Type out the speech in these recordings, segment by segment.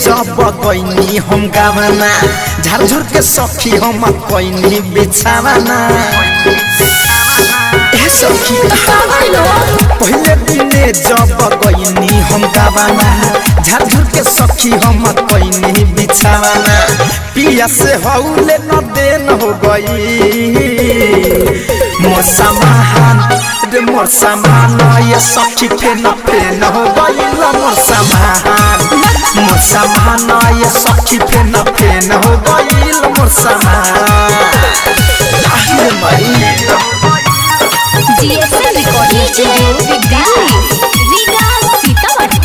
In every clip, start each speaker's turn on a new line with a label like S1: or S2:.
S1: जब गईनी हम गावना झारझुर के सखी हम कोइनी बिछावना ए सखी पहले दिने जब गईनी हम गावना झारझुर के सखी हम कोइनी बिछावना पिया से हौले न देन हो गई मोर सामान रे मोर सामान ये सखी फेन हो गई मोर सामान ये सखी फेन हो गई मोर सामान आहिरे मई
S2: GSL recording studio Riga Sitamarhi.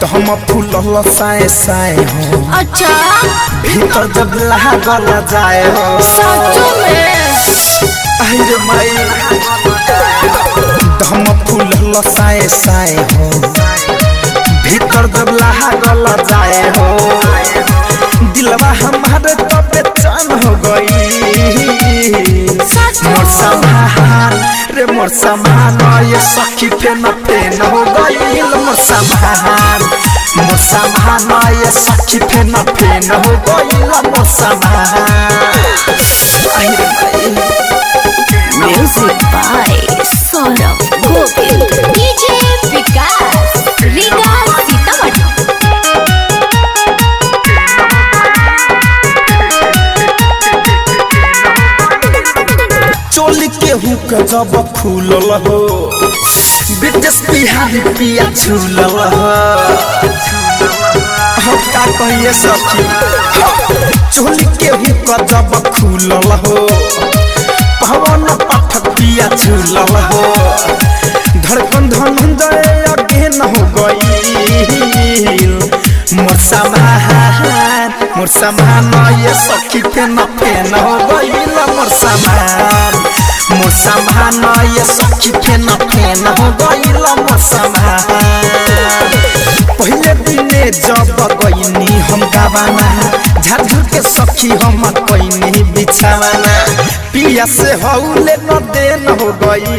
S1: तो हम फूल साए साए हो
S2: अच्छा
S1: भीतर जब लागल जाए हो
S2: सचो में
S1: आहिरे मई तो हम फूल साए साए हो भीतर जब लागल जाए हो दिलवा हमारे तो बेचैन हो गई मोर सामान रे मोर सामान ये सखी फेन हो गई मोर सामान ये सखी फेन हो गई मोर सामान आहिरे मई
S2: music by Saurabh Govil DJ Vikas Riga Sitamarhi.
S1: चोली के हुक जब खुलल हो ब्रिटिश बिहारी पिया झूलल हो हम का कहिए सखी चोली के हुक जब खुलल हो पवन पाठक पिया झूलल हो धड़कन धनंजय अगेन हो गई मोर सामान ये सखी फेन हो गई मोर सामान ये सखी फेन हो गई मोर सामान पहले दिने जब गईनी हम गावना झारझुर के सखी हम कोइनी बिछावना पिया से हौले न देन हो गई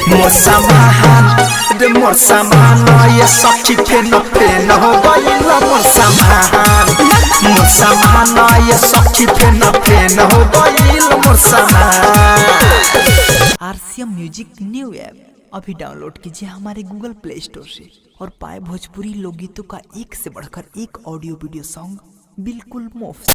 S1: मोर सामान ये सखी फेन हो गई मोर सामान ये सखी फेन हो गई मोर सामान।
S3: आरसीएम म्यूजिक न्यू ऐप अभी डाउनलोड कीजिए हमारे गूगल प्ले स्टोर से और पाए भोजपुरी लोकगीतों का एक से बढ़कर एक ऑडियो वीडियो सॉन्ग बिल्कुल मुफ्त।